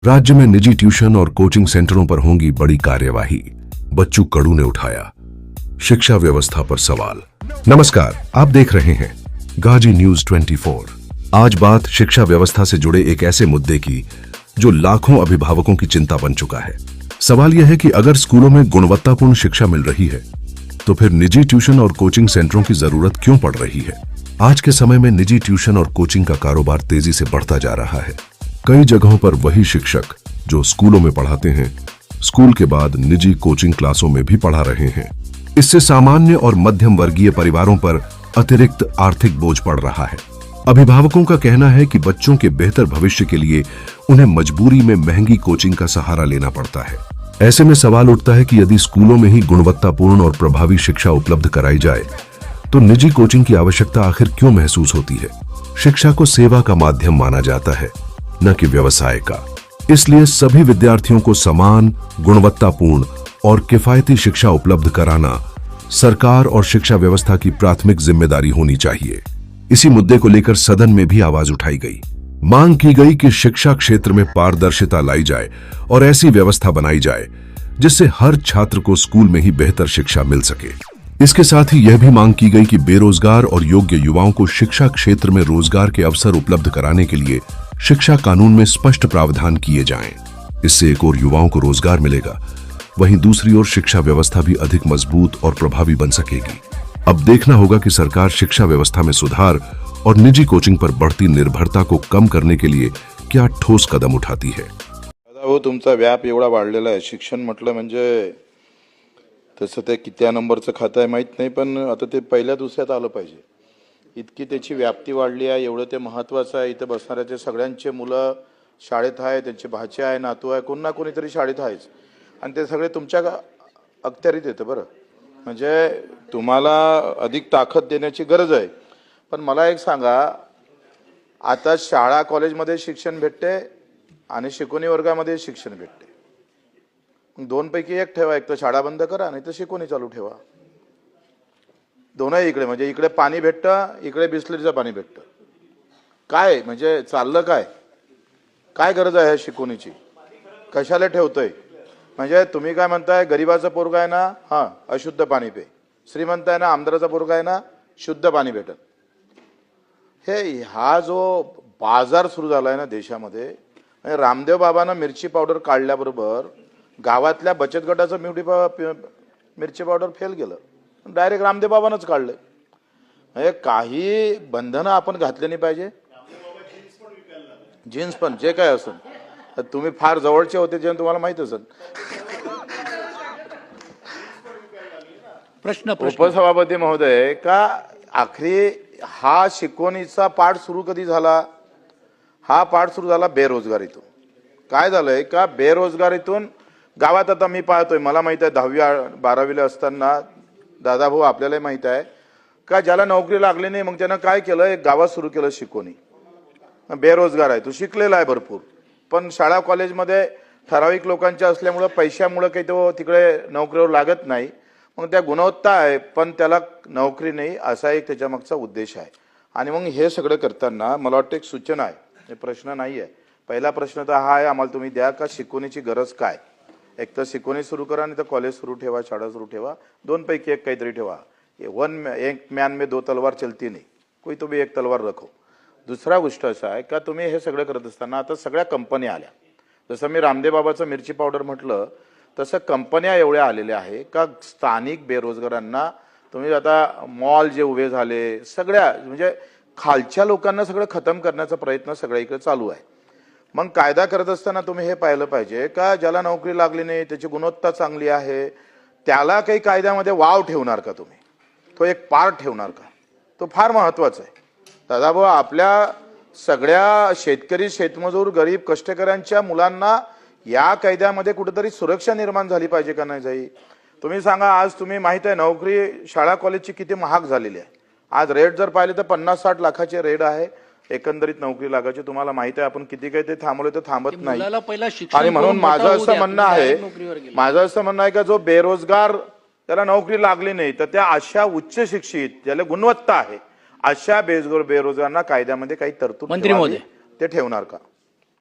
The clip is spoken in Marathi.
राज्य में निजी ट्यूशन और कोचिंग सेंटरों पर होंगी बड़ी कार्यवाही, बच्चू कडू ने उठाया शिक्षा व्यवस्था पर सवाल। नमस्कार, आप देख रहे हैं गाजी न्यूज 24। आज बात शिक्षा व्यवस्था से जुड़े एक ऐसे मुद्दे की जो लाखों अभिभावकों की चिंता बन चुका है। सवाल यह है कि अगर स्कूलों में गुणवत्तापूर्ण शिक्षा मिल रही है तो फिर निजी ट्यूशन और कोचिंग सेंटरों की जरूरत क्यों पड़ रही है। आज के समय में निजी ट्यूशन और कोचिंग का कारोबार तेजी से बढ़ता जा रहा है। कई जगहों पर वही शिक्षक जो स्कूलों में पढ़ाते हैं, स्कूल के बाद निजी कोचिंग क्लासों में भी पढ़ा रहे हैं। इससे सामान्य और मध्यम वर्गीय परिवारों पर अतिरिक्त आर्थिक बोझ पड़ रहा है। अभिभावकों का कहना है कि बच्चों के बेहतर भविष्य के लिए उन्हें मजबूरी में महंगी कोचिंग का सहारा लेना पड़ता है। ऐसे में सवाल उठता है कि यदि स्कूलों में ही गुणवत्तापूर्ण और प्रभावी शिक्षा उपलब्ध कराई जाए तो निजी कोचिंग की आवश्यकता आखिर क्यों महसूस होती है। शिक्षा को सेवा का माध्यम माना जाता है, न कि व्यवसाय का। इसलिए सभी विद्यार्थियों को समान, गुणवत्तापूर्ण और किफायती शिक्षा उपलब्ध कराना सरकार और शिक्षा व्यवस्था की प्राथमिक जिम्मेदारी होनी चाहिए। इसी मुद्दे को लेकर सदन में भी आवाज उठाई गई। मांग की गई कि शिक्षा क्षेत्र में पारदर्शिता लाई जाए और ऐसी व्यवस्था बनाई जाए जिससे हर छात्र को स्कूल में ही बेहतर शिक्षा मिल सके। इसके साथ ही यह भी मांग की गई कि बेरोजगार और योग्य युवाओं को शिक्षा क्षेत्र में रोजगार के अवसर उपलब्ध कराने के लिए शिक्षा कानून में स्पष्ट प्रावधान किए जाएं। इससे एक ओर युवाओं को रोजगार मिलेगा, वहीं दूसरी ओर शिक्षा व्यवस्था भी अधिक मजबूत और प्रभावी बन सकेगी। अब देखना होगा कि सरकार शिक्षा व्यवस्था में सुधार और निजी कोचिंग पर बढ़ती निर्भरता को कम करने के लिए क्या ठोस कदम उठाती है। हो, तुमचा व्याप एवढा वाढलेला आहे। शिक्षण म्हटलं म्हणजे तसं ते किती नंबरचं खातं आहे माहित नाही, पण आता ते पहिल्या दुसऱ्यात आलं पाहिजे। इतकी त्याची व्याप्ती वाढली आहे, एवढं ते महत्त्वाचं आहे। इथं बसणाऱ्याचे सगळ्यांचे मुलं शाळेत आहे, त्यांचे भाचे आहे, नातू आहे, कोण ना कोणीतरी शाळेत आहेच, आणि ते सगळे तुमच्या अखत्यारीत येतं। बरं, म्हणजे तुम्हाला अधिक ताकद देण्याची गरज आहे। पण मला एक सांगा, आता शाळा कॉलेजमध्ये शिक्षण भेटते आणि शिकवणी वर्गामध्ये शिक्षण भेटते। दोन पैकी एक ठेवा, एक तर शाळा बंद करा नाही तर शिकवणी चालू ठेवा। दोनही इकडे, म्हणजे इकडे पाणी भेटतं, इकडे बिस्लरीचं पाणी भेटतं। काय म्हणजे चाललं काय? काय गरज आहे शिकवणीची? कशाला ठेवतोय? म्हणजे तुम्ही काय म्हणताय, गरीबाचा पोरगा आहे ना, हां अशुद्ध पाणी पे, श्रीमंत आहे ना, आमदाराचा पोरगा आहे ना, शुद्ध पाणी भेटत। हा जो बाजार सुरू झाला आहे ना देशामध्ये, रामदेव बाबांना मिरची पावडर काढल्याबरोबर गावातल्या बचत गटाचं मिरची पावडर फेल गेलं, डायरेक्ट रामदेव बाबांनाच काढलं। म्हणजे काही बंधनं आपण घातली नाही पाहिजे। जीन्स पण जे काय असेल, तुम्ही फार जवळचे होते जे तुम्हाला माहित असेल। उपसभापती महोदय, का आखरी हा शिकवणीचा पाठ सुरू कधी झाला? हा पाठ सुरू झाला बेरोजगारीतून। काय झालंय का, बेरोजगारीतून गावात आता मी पाहतोय, मला माहित आहे 10वी 12वीला असताना, दादाभाऊ आपल्यालाही माहित आहे का, ज्याला नोकरी लागली नाही मग त्यानं काय केलं, एक गावात सुरू केलं शिकवणी। बेरोजगार आहे तो, शिकलेला आहे भरपूर, पण शाळा कॉलेजमध्ये ठराविक लोकांच्या असल्यामुळं पैशामुळं काही तो तिकडे नोकरीवर लागत नाही। मग त्या गुणवत्ता आहे पण त्याला नोकरी नाही, असा एक त्याच्या मागचा उद्देश आहे। आणि मग हे सगळं करताना मला वाटतं एक सूचना आहे, हे प्रश्न नाही आहे। पहिला प्रश्न तर हा आहे, आम्हाला तुम्ही द्या का शिकवणीची गरज काय? एक तर शिकवणी सुरू करा, नाही तर कॉलेज सुरू ठेवा, शाळा सुरू ठेवा, दोन पैकी एक काहीतरी ठेवा। एक मैन में दो तलवार चलती नहीं, कोई तो भी एक तलवार रखो। दुसरा गोष्ट असा आहे का, तुम्ही हे सगळं करत असताना आता सगळ्या कंपन्या आल्या। जसं मी रामदेव बाबाचं मिरची पावडर म्हटलं, तसं कंपन्या एवढ्या आलेल्या आहे का स्थानिक बेरोजगारांना तुम्ही आता मॉल जे उभे झाले, सगळ्या म्हणजे खालच्या लोकांना सगळं खतम करण्याचा प्रयत्न सगळीकडे चालू आहे। मग कायदा करत असताना तुम्ही हे पाहिलं पाहिजे का, ज्याला नोकरी लागली नाही, त्याची गुणवत्ता चांगली आहे, त्याला काही कायद्यामध्ये वाव ठेवणार का तुम्ही? तो एक पार्ट ठेवणार का? तो फार महत्त्वाचा आहे। दादाभाऊ, आपल्या सगळ्या शेतकरी, शेतमजूर, गरीब कष्टकऱ्यांच्या मुलांना या कायद्यामध्ये कुठेतरी सुरक्षा निर्माण झाली पाहिजे का नाही झाली? तुम्ही सांगा, आज तुम्ही माहित आहे नोकरी शाळा कॉलेजची किती महाग झालेली आहे। आज रेट जर पाहिले तर 50-60 लाखाचे रेट आहे एकंदरीत नोकरी लागायची। तुम्हाला माहित आहे आपण किती काही ते थांबवले तर थांबत नाही। आणि म्हणून माझं असं म्हणणं आहे का, जो बेरोजगार त्याला नोकरी लागली नाही तर त्या अशा उच्च शिक्षित ज्याला गुणवत्ता आहे अशा बेरोजगारांना कायद्यामध्ये काही तरतूद ते ठेवणार का?